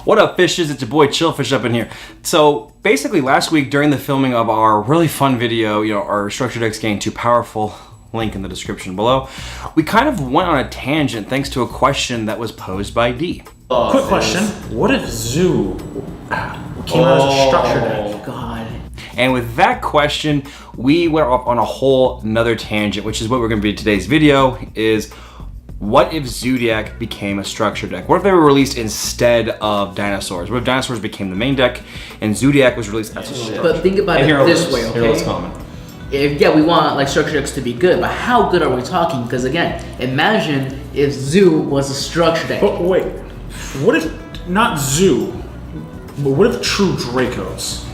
What up, fishes? It's your boy Chillfish up in here. So basically last week during the filming of our really fun video, our structure decks getting too powerful, link in the description below, we kind of went on a tangent thanks to a question that was posed by D. Quick question, what if Zoo came out as a structure deck? Oh God. And with that question, we went off on a whole nother tangent, which is what we're going to be today's video, is what if Zoodiac became a structure deck? What if they were released instead of Dinosaurs? What if Dinosaurs became the main deck and Zoodiac was released as a structure deck? But think about it this way, okay? Hero's common. Yeah, we want like structure decks to be good, but how good are we talking? Because again, imagine if Zoo was a structure deck. But wait, what if, not Zoo, but what if True Dracos?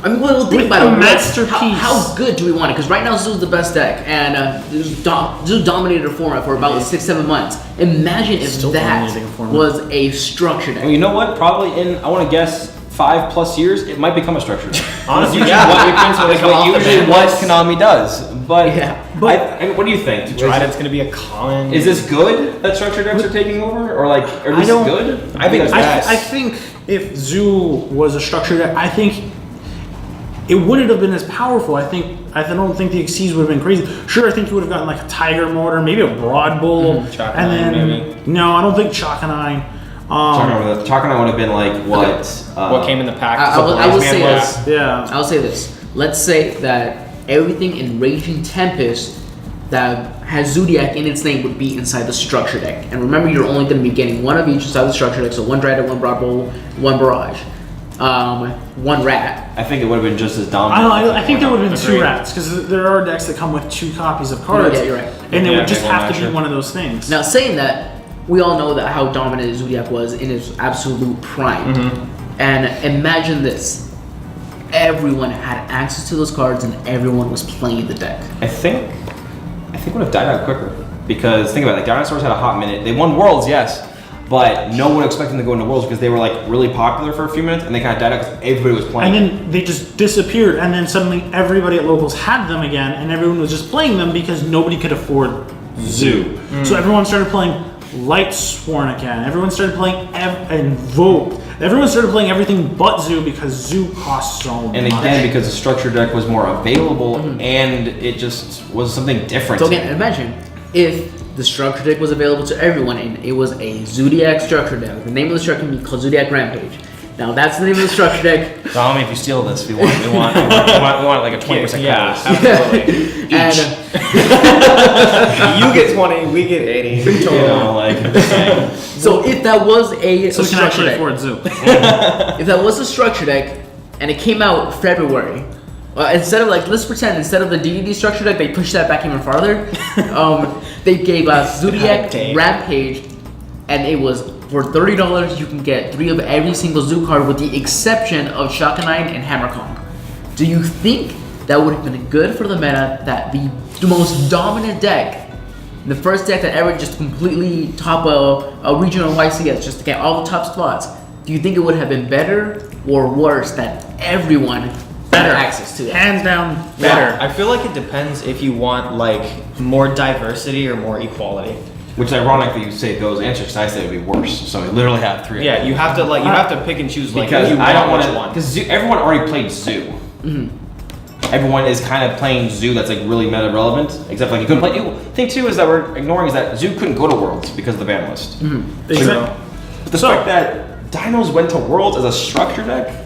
I mean, well, think about it. Masterpiece. How good do we want it? Because right now Zoo's the best deck, and Zoo dominated the format for about 6-7 months. Imagine if that was a structure deck. And you know what? Probably in, I want to guess, 5+ years, it might become a structure deck. Honestly, yeah. What Konami does. But, what do you think? Trident's going to be a common. Is this good that structure decks are taking over, or like, are these good? I think it's best. I think if Zoo was a structure deck, I think it wouldn't have been as powerful. I don't think the Xyz would have been crazy. Sure, I think you would have gotten like a Tiger Mortar, maybe a Broad Bull, and then maybe. No, I don't think Chakanine. Chakanine would have been like what? What came in the pack? I will say this. Yeah. I'll say this. Let's say that everything in Raging Tempest that has Zoodiac in its name would be inside the structure deck. And remember, you're only going to be getting one of each inside the structure deck. So one Dryad, one Broad Bull, one Barrage. One rat. I think it would have been just as dominant. I think there would have been 2 rats because there are decks that come with 2 copies of cards. Yeah, you're right. And it would just have to be one of those things. Now, saying that, we all know that how dominant Zoodiac was in is absolute prime. And imagine this: everyone had access to those cards, and everyone was playing the deck. I think it would have died out quicker because think about it. Like Dinosaurs had a hot minute. They won Worlds, yes. But no one expected them to go into Worlds because they were like really popular for a few minutes and they kind of died out because everybody was playing. And then they just disappeared, and then suddenly everybody at locals had them again, and everyone was just playing them because nobody could afford Zoo. So everyone started playing Lightsworn again. Everyone started playing Invoke. Everyone started playing everything but Zoo because Zoo costs so much. And again, because the structure deck was more available and it just was something different. So again, imagine if the structure deck was available to everyone and it was a Zoodiac structure deck. The name of the structure would be called Zoodiac Rampage. Now that's the name of the structure deck. Tell me if you steal this. We want like a 20% cut. Yeah, absolutely. And you get 20, we get 80. So if that was a so we can structure actually deck, afford Zoo. if that was a structure deck and it came out February, instead of instead of the DDD structure deck, they pushed that back even farther. They gave us Zoodiac Rampage, and it was for $30. You can get 3 of every single Zoo card, with the exception of Chakanine and Hammer Kong. Do you think that would have been good for the meta? That the most dominant deck, the first deck that ever just completely top a regional YCS, just to get all the top spots. Do you think it would have been better or worse that everyone had access to it? Hands down, Better. I feel like it depends if you want like more diversity or more equality. Which is ironic that you say those answers because I say it would be worse. So we literally have 3. Yeah, you have to pick and choose like because you I don't want to one. because everyone already played Zoo. Everyone is kind of playing Zoo that's like really meta relevant, except like you couldn't play. The thing too is that we're ignoring is that Zoo couldn't go to Worlds because of the ban list. But the fact that Dinos went to Worlds as a structure deck.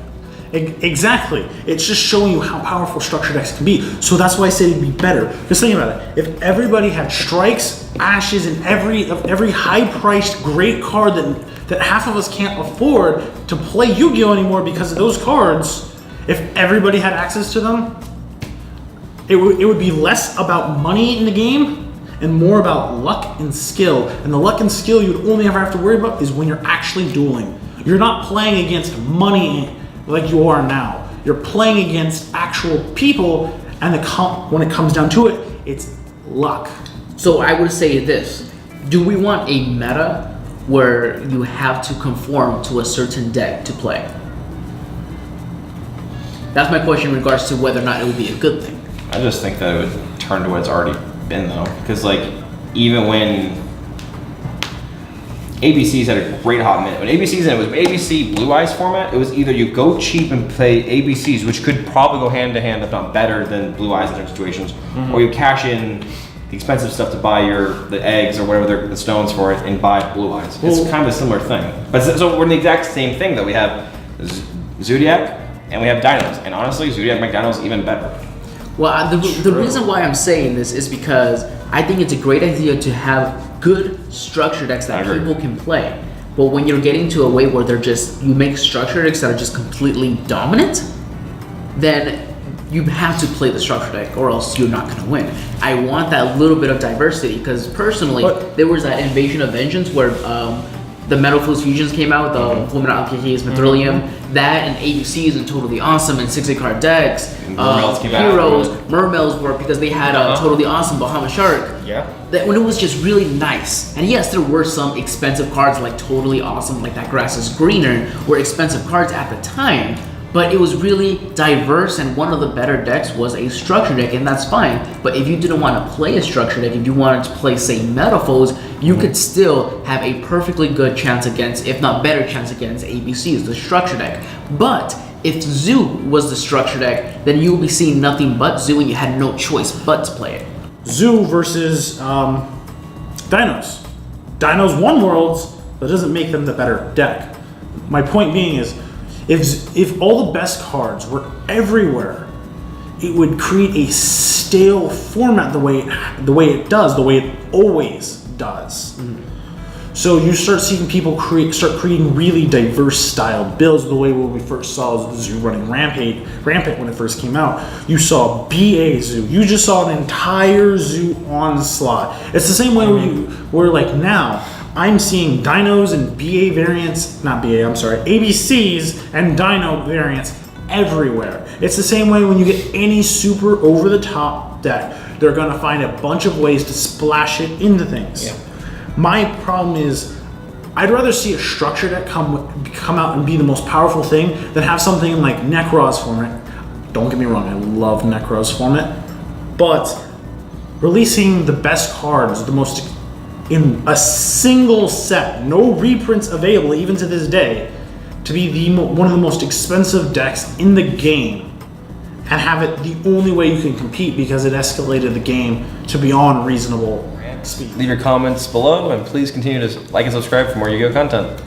Exactly. It's just showing you how powerful structure decks can be. So that's why I said it'd be better. Just think about it. If everybody had strikes, ashes, and every high-priced great card that half of us can't afford to play Yu-Gi-Oh anymore because of those cards, if everybody had access to them, it would be less about money in the game and more about luck and skill. And the luck and skill you'd only ever have to worry about is when you're actually dueling. You're not playing against money like you are now. You're playing against actual people, and when it comes down to it, it's luck. So I would say this: do we want a meta where you have to conform to a certain deck to play? That's my question in regards to whether or not it would be a good thing. I just think that it would turn to what it's already been though, because like even when ABCs had a great hot minute. When ABCs and it was ABC Blue Eyes format, it was either you go cheap and play ABCs, which could probably go hand to hand, if not better than Blue Eyes in certain situations, or you cash in the expensive stuff to buy the eggs or whatever the stones for it and buy Blue Eyes. It's kind of a similar thing. But so we're in the exact same thing that we have Zoodiac and we have Dinos, and honestly, Zoodiac make Dinos even better. Well, the reason why I'm saying this is because I think it's a great idea to have good structure decks that people can play. But when you're getting to a way where you make structure decks that are just completely dominant, then you have to play the structure deck or else you're not going to win. I want that little bit of diversity because personally, there was that Invasion of Vengeance where the Metal Foods Fusions came out, the Fulminant Alkahis, Mithrilium, that and ABCs and totally awesome and 6 card decks. Mermails came Heroes, out. Mermails were because they had a totally awesome Bahamut Shark. Yeah. That when it was just really nice. And yes, there were some expensive cards like totally awesome, like that Grass is Greener, were expensive cards at the time. But it was really diverse, and one of the better decks was a structure deck, and that's fine. But if you didn't want to play a structure deck, if you wanted to play, say, Metaphors, you could still have a perfectly good chance against, if not better chance against, ABCs, the structure deck. But if Zoo was the structure deck, then you would be seeing nothing but Zoo, and you had no choice but to play it. Zoo versus Dinos. Dinos won Worlds, but it doesn't make them the better deck. My point being is, if all the best cards were everywhere, it would create a stale format the way it always does. So you start seeing people start creating really diverse styled builds. The way when we first saw Zoo running Rampant when it first came out, you saw BA Zoo. You just saw an entire Zoo onslaught. It's the same way where like now. I'm seeing Dinos and BA variants, not BA, I'm sorry, ABCs and Dino variants everywhere. It's the same way when you get any super over-the-top deck, they're gonna find a bunch of ways to splash it into things. Yeah. My problem is, I'd rather see a structure deck come out and be the most powerful thing than have something like Necroz's format. Don't get me wrong, I love Necroz's format, but releasing the best cards, in a single set, no reprints available even to this day, to be one of the most expensive decks in the game, and have it the only way you can compete because it escalated the game to beyond reasonable speed. Leave your comments below and please continue to like and subscribe for more Yu-Gi-Oh content.